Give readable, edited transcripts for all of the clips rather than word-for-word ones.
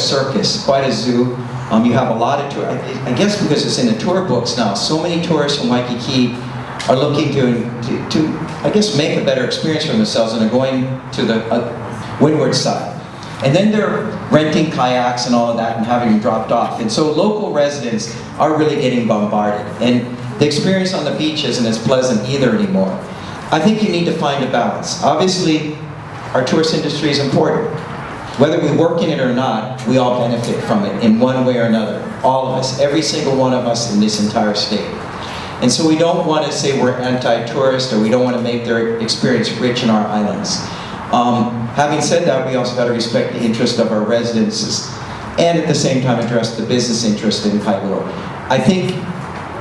circus, quite a zoo. You have a lot of tourists. I guess because it's in the tour books now, so many tourists from Waikiki are looking to I guess, make a better experience for themselves and are going to the windward side. And then they're renting kayaks and all of that and having them dropped off. And so local residents are really getting bombarded. And the experience on the beach isn't as pleasant either anymore. I think you need to find a balance. Obviously, our tourist industry is important. Whether we work in it or not, we all benefit from it in one way or another. All of us, every single one of us in this entire state. And so we don't want to say we're anti-tourist or we don't want to make their experience rich in our islands. Having said that, we also got to respect the interest of our residents and at the same time address the business interest in Kailua. I think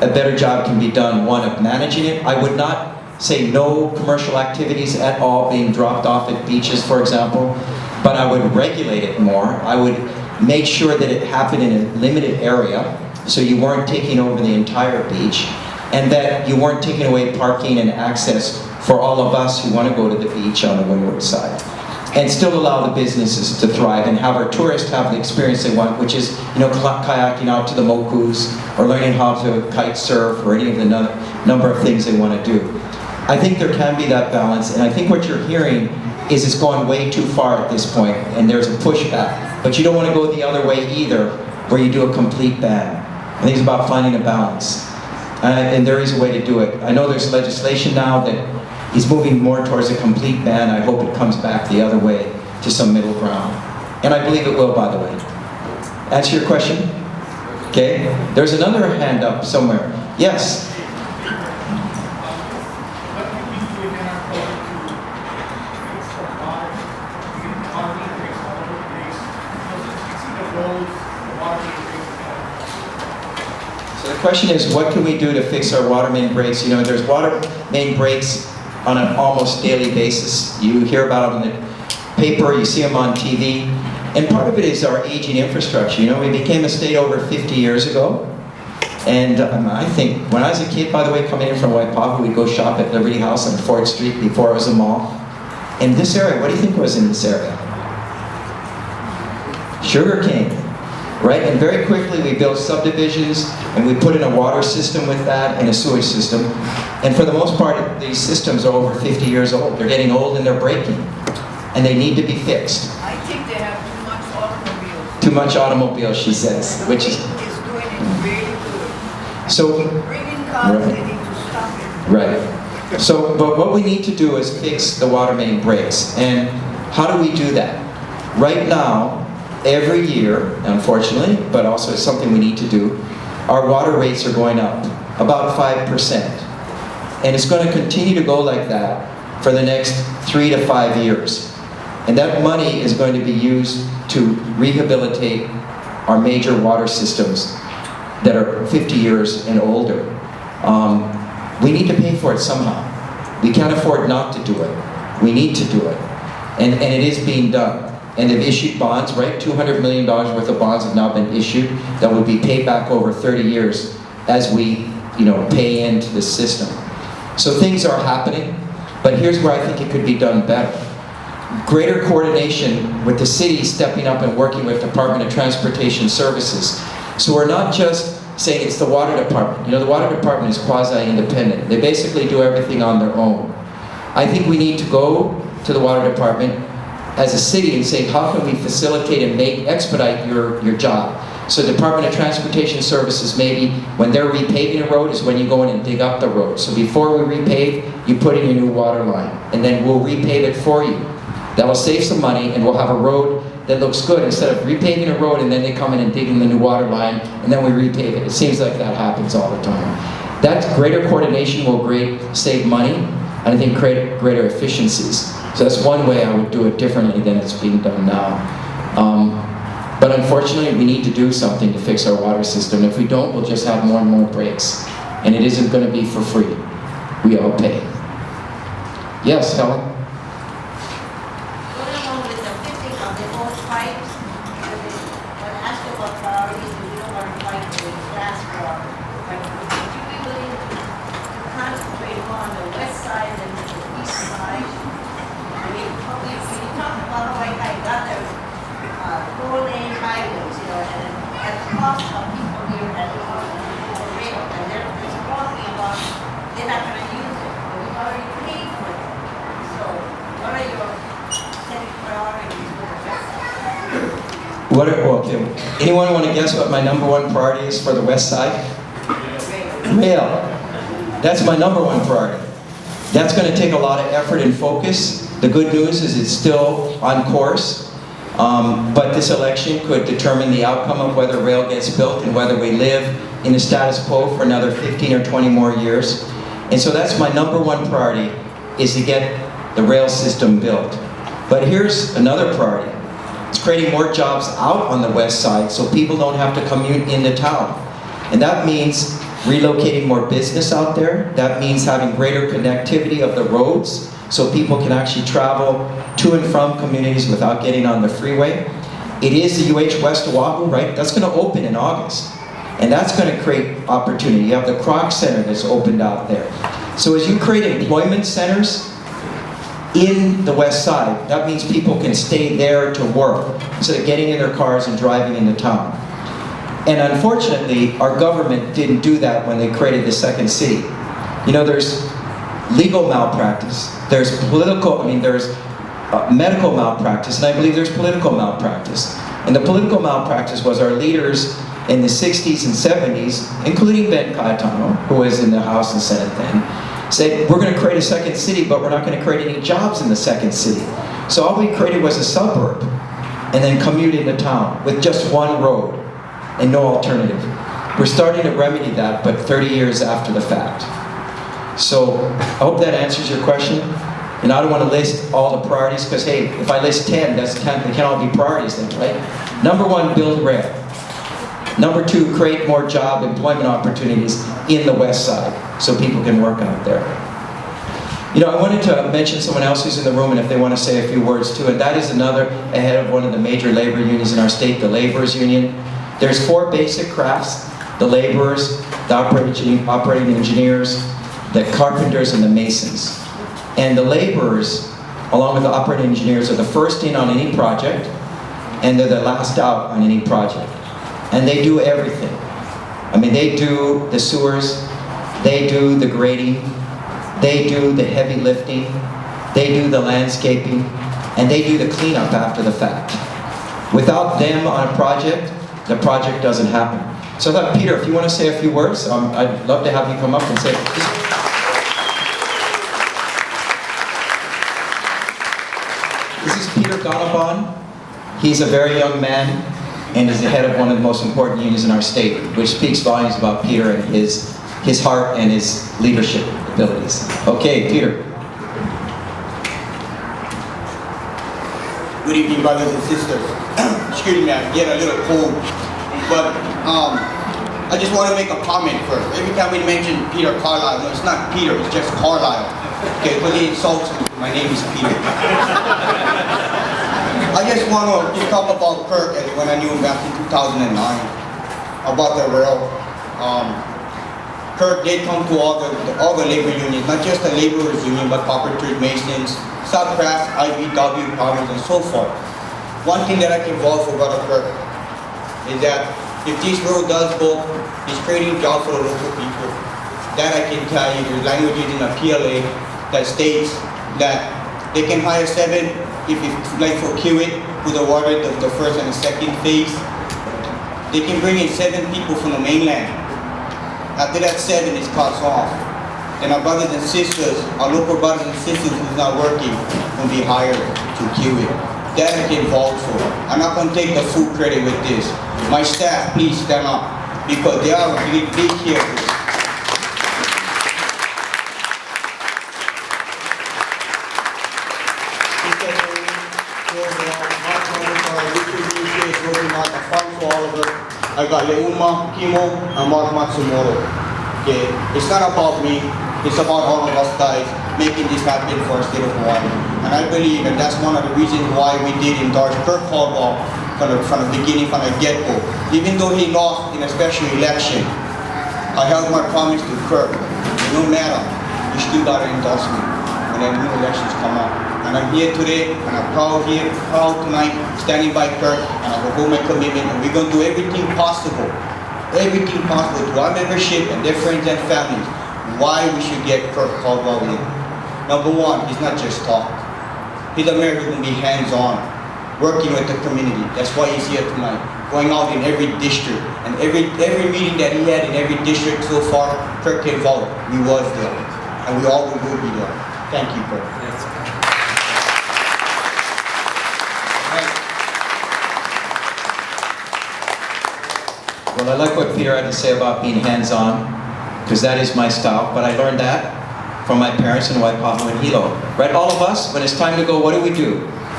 a better job can be done, one, of managing it. I would not say no commercial activities at all being dropped off at beaches, for example, but I would regulate it more. I would make sure that it happened in a limited area, so you weren't taking over the entire beach, and that you weren't taking away parking and access for all of us who want to go to the beach on the windward side. And still allow the businesses to thrive and have our tourists have the experience they want, which is, kayaking out to the mokus or learning how to kite surf or any of the number of things they want to do. I think there can be that balance, and I think what you're hearing is it's gone way too far at this point, and there's a pushback. But you don't want to go the other way either, where you do a complete ban. I think it's about finding a balance, and there is a way to do it. I know there's legislation now that is moving more towards a complete ban. I hope it comes back the other way to some middle ground. And I believe it will, by the way. Answer your question? Okay. There's another hand up somewhere. Yes? So the question is, what can we do to fix our water main breaks? There's water main breaks on an almost daily basis. You hear about them in the paper, you see them on TV, and part of it is our aging infrastructure. We became a state over 50 years ago, and I think when I was a kid, by the way, coming in from Waipahu, we'd go shop at Liberty House on 4th Street before it was a mall. In this area, what do you think was in this area? Sugarcane, right? And very quickly we built subdivisions and we put in a water system with that and a sewage system. And for the most part, these systems are over 50 years old. They're getting old and they're breaking. And they need to be fixed. I think they have too much automobiles. Too much automobiles, she says. The which is doing it really good. So, Bringing cars, right. they need to stop it. Right. So, but what we need to do is fix the water main breaks. And how do we do that? Right now, every year, unfortunately, but also it's something we need to do, our water rates are going up about 5%. And it's going to continue to go like that for the next 3 to 5 years. And that money is going to be used to rehabilitate our major water systems that are 50 years and older. We need to pay for it somehow. We can't afford not to do it. We need to do it. And it is being done. And they've issued bonds, right? $200 million worth of bonds have now been issued that will be paid back over 30 years as we, pay into the system. So things are happening, but here's where I think it could be done better. Greater coordination with the city stepping up and working with Department of Transportation Services. So we're not just saying it's the water department. The water department is quasi-independent. They basically do everything on their own. I think we need to go to the water department as a city and say, how can we facilitate and expedite your job? So Department of Transportation Services, maybe when they're repaving a road is when you go in and dig up the road. So before we repave, you put in your new water line, and then we'll repave it for you. That will save some money, and we'll have a road that looks good instead of repaving a road and then they come in and dig in the new water line, and then we repave it. It seems like that happens all the time. That greater coordination will save money, and I think create greater efficiencies. So that's one way I would do it differently than it's being done now. But unfortunately, we need to do something to fix our water system. If we don't, we'll just have more and more breaks. And it isn't going to be for free. We all pay. Yes, Helen? Going along with the fixing of the old pipes, when asked about priorities, we don't want to fight with glass water. But would you be willing to concentrate more on the west side than the east side? I mean, when you talk about how I got the 4-lane highway, cost of people here that are for rail, and they're talking about they're not gonna use it, but we've already paid for it. So what are your setting priorities for the west side? Okay. Anyone want to guess what my number one priority is for the west side? Rail. That's my number one priority. That's going to take a lot of effort and focus. The good news is it's still on course. But this election could determine the outcome of whether rail gets built and whether we live in the status quo for another 15 or 20 more years. And so that's my number one priority, is to get the rail system built. But here's another priority. It's creating more jobs out on the west side so people don't have to commute into town. And that means relocating more business out there. That means having greater connectivity of the roads so people can actually travel to and from communities without getting on the freeway. It is the UH West Oahu, right? That's going to open in August. And that's going to create opportunity. You have the Kroc Center that's opened out there. So as you create employment centers in the west side, that means people can stay there to work instead of getting in their cars and driving into town. And unfortunately, our government didn't do that when they created the second city. You know, there's legal malpractice, there's there's medical malpractice, and I believe there's political malpractice. And the political malpractice was our leaders in the 60s and 70s, including Ben Cayetano, who was in the House and Senate then, said, we're going to create a second city, but we're not going to create any jobs in the second city. So all we created was a suburb, and then commute into town with just one road and no alternative. We're starting to remedy that, but 30 years after the fact. So I hope that answers your question. And I don't want to list all the priorities, because hey, if I list 10, that's 10, they can't all be priorities then, right? Number one, build rail. Number two, create more job employment opportunities in the west side so people can work out there. You know, I wanted to mention someone else who's in the room, and if they want to say a few words too, and that is another head of one of the major labor unions in our state, the Laborers Union. There's 4 basic crafts: the laborers, the operating engineers, the carpenters, and the masons. And the laborers, along with the operating engineers, are the first in on any project, and they're the last out on any project. And they do everything. I mean, they do the sewers, they do the grading, they do the heavy lifting, they do the landscaping, and they do the cleanup after the fact. Without them on a project, the project doesn't happen. So I thought, Peter, if you want to say a few words, I'd love to have you come up and say. This is Peter Ganaban. He's a very young man and is the head of one of the most important unions in our state, which speaks volumes about Peter and his heart and his leadership abilities. Okay, Peter. Good evening, brothers and sisters. Excuse me, I'm getting a little cold, but I just want to make a comment first. Every time we mention Peter Carlisle, no, it's not Peter, it's just Carlisle. Okay, but he insults me. My name is Peter. I just want to just talk about Kirk and when I knew him back in 2009 about the rail. Kirk did come to all the labor unions, not just the laborers union, but carpenters, masons, subcrafts, IBW, farmers, and so forth. One thing that I can vouch for Brother Kirk is that if this road does go, it's creating jobs for the local people. That I can tell you. There's languages in the PLA that states that they can hire 7, if it's like for Kiewit, who's awarded the first and the second phase. They can bring in 7 people from the mainland. After that 7 is cuts off. Then our brothers and sisters, our local brothers and sisters who's not working, will be hired to Kiewit. That I can vouch for. I'm not going to take the full credit with this. My staff, please stand up, because they are big here. I got Leuma, Kimo, and Mark Matsumoto. Okay, it's not about me, it's about all of us guys making this happen for the state of Hawaii. And I believe that that's one of the reasons why we did endorse Kirk Caldwell from the beginning, from the get-go. Even though he lost in a special election, I held my promise to Kirk. No matter, you still got to endorse me. when the new elections come up. And I'm here today, and I'm proud tonight, standing by Kirk, and I will hold my commitment, and we're going to do everything possible to our membership and their friends and families, why we should get Kirk Caldwell in. Number one, he's not just talk. He's a mayor who's going to be hands-on, working with the community. That's why he's here tonight, going out in every district, and every meeting that he had in every district so far, Kirk involved. We was there, and we all will be there. Thank you, Kirk. Well, I like what Peter had to say about being hands-on, because that is my style, but I learned that from my parents in Waipahu and Hilo. Right, all of us, when it's time to go, what do? We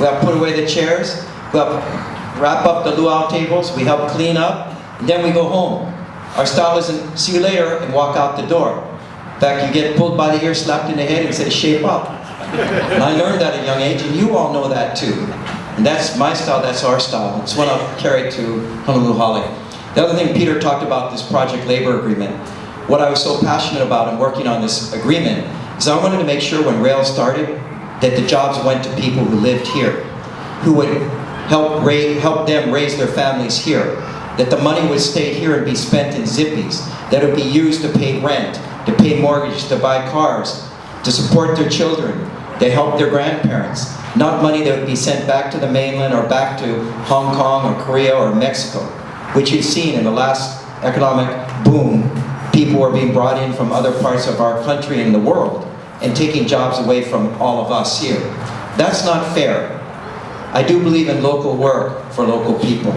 have to put away the chairs, we have to wrap up the luau tables, we help clean up, and then we go home. Our style isn't see you later and walk out the door. In fact, you get pulled by the ear, slapped in the head, and say, shape up. And I learned that at a young age, and you all know that too. And that's my style, that's our style. It's one I'll carry to Honolulu Hale. The other thing Peter talked about, this project labor agreement. What I was so passionate about in working on this agreement is I wanted to make sure when rail started that the jobs went to people who lived here, who would help them raise their families here, that the money would stay here and be spent in zippies, that it would be used to pay rent, to pay mortgage, to buy cars, to support their children, to help their grandparents, not money that would be sent back to the mainland or back to Hong Kong or Korea or Mexico, which you've seen in the last economic boom. People are being brought in from other parts of our country and the world and taking jobs away from all of us here. That's not fair. I do believe in local work for local people,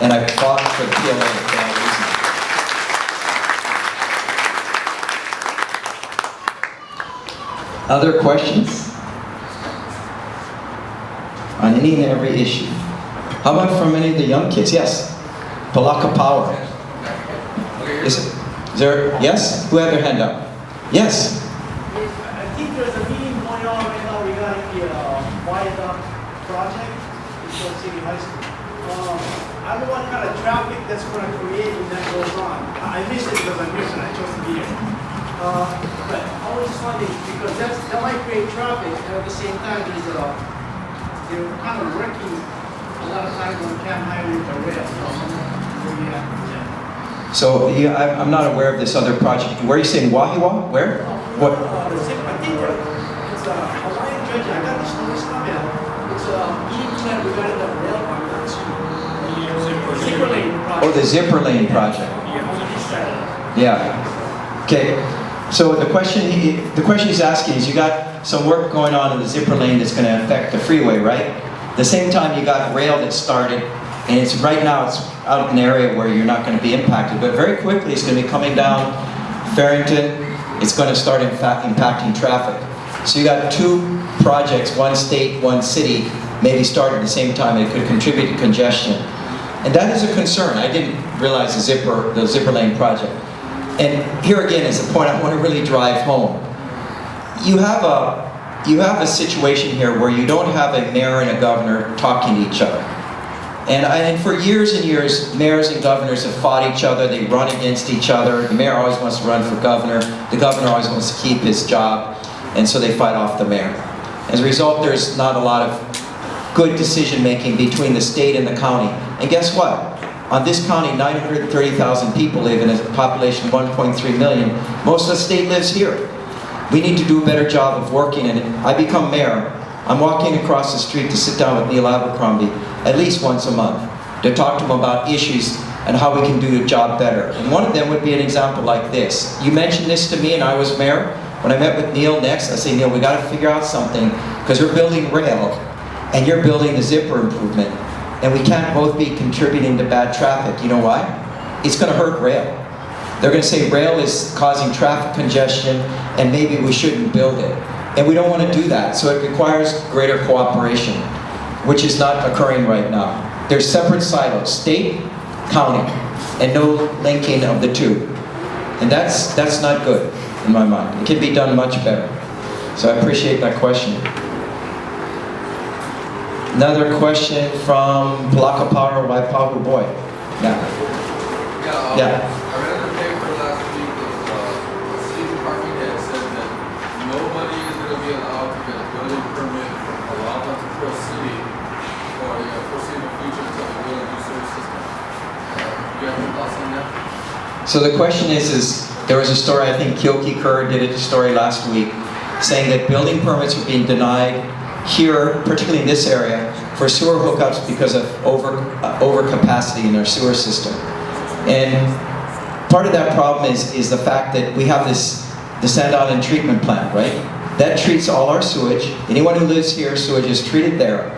and I fought for the PLA for that reason. Other questions? On any and every issue. How about from any of the young kids? Yes? Palaka Power. Is there, yes? Who had their hand up? Yes? I think there's a meeting going on right now regarding the viaduct project in Pearl City High School. I don't know what kind of traffic that's going to create when that goes on. I missed it because I'm here and I chose to be here. But I was just wondering, because that might create traffic, and at the same time, they're kind of working a lot of times on Camp Highway with the rail. So I'm not aware of this other project. Where are you saying, Wahiwa? Where? What? I think it's a Hawaiian judge. I got this notice email. It's a meeting plan regarding the rail project. Zipper lane project. Oh, the zipper lane project. Yeah. Okay. So the question he's asking is, you got some work going on in the zipper lane that's going to affect the freeway, right? The same time you got rail that started, and it's right now it's out in an area where you're not going to be impacted, but very quickly it's going to be coming down Farrington. It's going to start impacting traffic. So you got two projects, one state, one city, maybe start at the same time. It could contribute to congestion, and that is a concern. I didn't realize the zipper lane project. And here again is the point I want to really drive home. You have a situation here where you don't have a mayor and a governor talking to each other. And for years and years, mayors and governors have fought each other. They run against each other. The mayor always wants to run for governor. The governor always wants to keep his job. And so they fight off the mayor. As a result, there's not a lot of good decision making between the state and the county. And guess what? On this county, 930,000 people live in a population of 1.3 million. Most of the state lives here. We need to do a better job of working. And I become mayor. I'm walking across the street to sit down with Neil Abercrombie at least once a month to talk to him about issues and how we can do the job better. And one of them would be an example like this. You mentioned this to me and I was mayor. When I met with Neil next, I say, Neil, we got to figure out something because we're building rail and you're building the zipper improvement. And we can't both be contributing to bad traffic. You know why? It's going to hurt rail. They're going to say rail is causing traffic congestion and maybe we shouldn't build it. And we don't want to do that. So it requires greater cooperation, which is not occurring right now. There's separate silos, state, county, and no linking of the two. And that's not good in my mind. It can be done much better. So I appreciate that question. Another question from Palaka Power, Waipahu Boy. Yeah. Yeah. I read in the paper last week that the city parking head said that nobody is going to be be allowed to get a building permit from Palapa to Pearl City for the foreseeable future until they build a new sewer system. You have any thoughts on that? So the question is there was a story, I think Kyoki Kerr did a story last week, saying that building permits were being denied here, particularly in this area, for sewer hookups because of overcapacity in our sewer system. And part of that problem is the fact that we have the Sand Island treatment plant, right? That treats all our sewage. Anyone who lives here, sewage is treated there.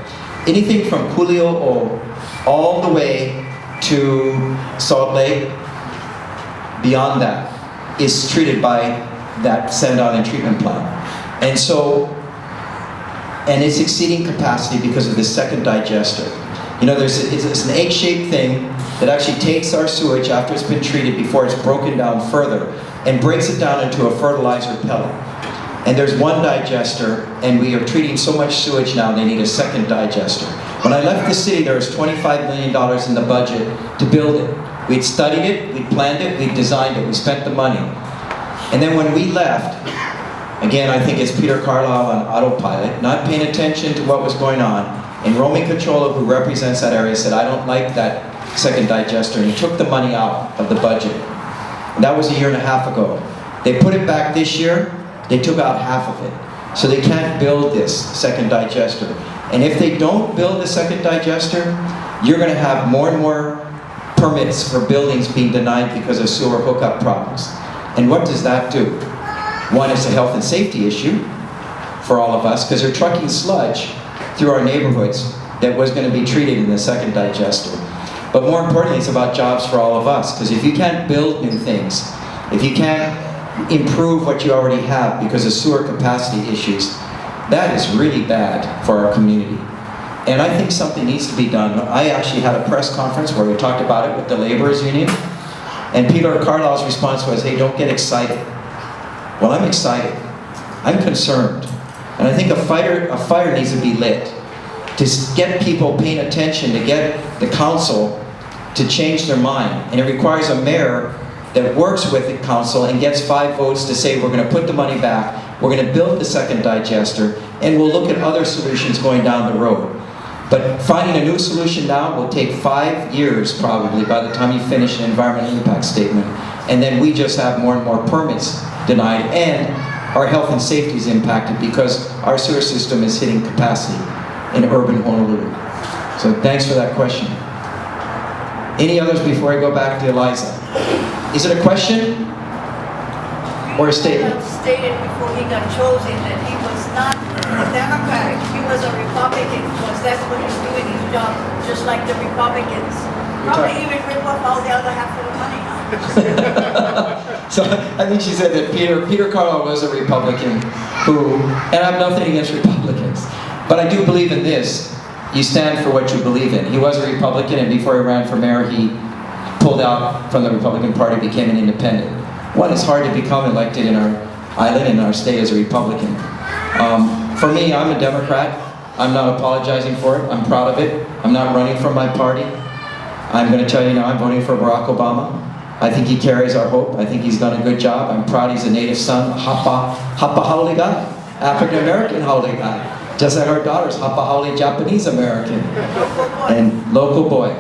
Anything from Kuli'o'o all the way to Salt Lake, beyond that, is treated by that Sand Island treatment plant. And it's exceeding capacity because of this second digester. You know, it's an egg-shaped thing that actually takes our sewage after it's been treated before it's broken down further and breaks it down into a fertilizer pellet. And there's one digester, and we are treating so much sewage now they need a second digester. When I left the city, there was $25 million in the budget to build it. We'd studied it, we'd planned it, we'd designed it, we spent the money. And then when we left, again, I think it's Peter Carlisle on autopilot, not paying attention to what was going on, and Romy Cachola, who represents that area, said, I don't like that second digester, and he took the money out of the budget. And that was a year and a half ago. They put it back this year, they took out half of it. So they can't build this second digester. And if they don't build the second digester, you're going to have more and more permits for buildings being denied because of sewer hookup problems. And what does that do? One, it's a health and safety issue for all of us, because they're trucking sludge through our neighborhoods that was going to be treated in the second digester. But more importantly, it's about jobs for all of us, because if you can't build new things, if you can't improve what you already have because of sewer capacity issues, that is really bad for our community. And I think something needs to be done. I actually had a press conference where we talked about it with the laborers union, and Peter Carlisle's response was, hey, don't get excited. Well, I'm excited. I'm concerned. And I think a fire needs to be lit to get people paying attention, to get the council to change their mind. And it requires a mayor that works with the council and gets 5 votes to say we're going to put the money back, we're going to build the second digester, and we'll look at other solutions going down the road. But finding a new solution now will take 5 years probably by the time you finish an environmental impact statement. And then we just have more and more permits denied, and our health and safety is impacted because our sewer system is hitting capacity in urban Honolulu. So thanks for that question. Any others before I go back to Eliza? Is it a question or a statement? He stated before he got chosen that he was not a Democrat, he was a Republican, because that's what he's doing his job, just like the Republicans. Probably even rip off all the other half of the money now. So I think she said that Peter Carlisle was a Republican who, and I have nothing against Republicans, but I do believe in this. You stand for what you believe in. He was a Republican, and before he ran for mayor, he pulled out from the Republican Party, became an independent. One, it's hard to become elected in our island, in our state, as a Republican. For me, I'm a Democrat. I'm not apologizing for it. I'm proud of it. I'm not running from my party. I'm going to tell you now, I'm voting for Barack Obama. I think he carries our hope. I think he's done a good job. I'm proud he's a native son, Hapa Haole guy, African-American Haole guy. Just like our daughter's Hapa Haole Japanese-American and local boy.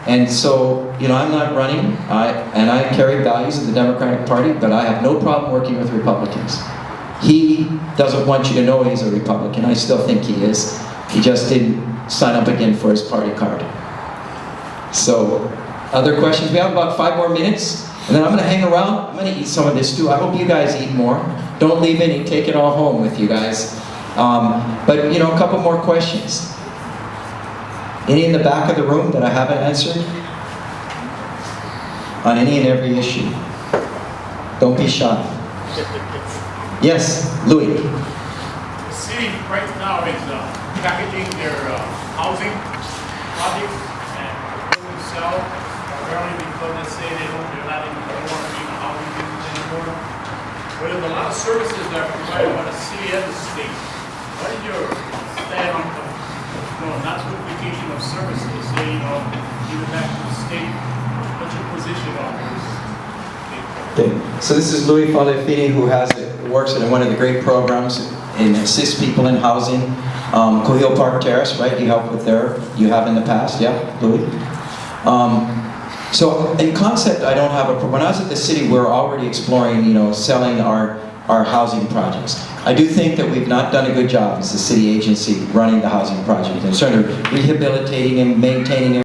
And so, you know, I'm not running, and I carry values of the Democratic Party, but I have no problem working with Republicans. He doesn't want you to know he's a Republican. I still think he is. He just didn't sign up again for his party card. So, other questions? We have about 5 more minutes, and then I'm going to hang around. I'm going to eat some of this too. I hope you guys eat more. Don't leave any. Take it all home with you guys. But, you know, a couple more questions. Any in the back of the room that I haven't answered? On any and every issue. Don't be shy. Yes, Louis. The city right now is packaging their housing projects and going to sell, apparently because they say they don't want to be in the housing business anymore. But there's a lot of services that are provided by the city and the state. What is your stand on the non-certification of services? Say, give it back to the state. What's your position on this? Okay. So this is Louis Falefini, who works in one of the great programs and assist people in housing. Cohill Park Terrace, right? You help with there. You have in the past, yeah, Louis? So in concept, I don't have a problem. When I was at the city, we were already exploring, selling our housing projects. I do think that we've not done a good job as the city agency running the housing project and sort of rehabilitating and maintaining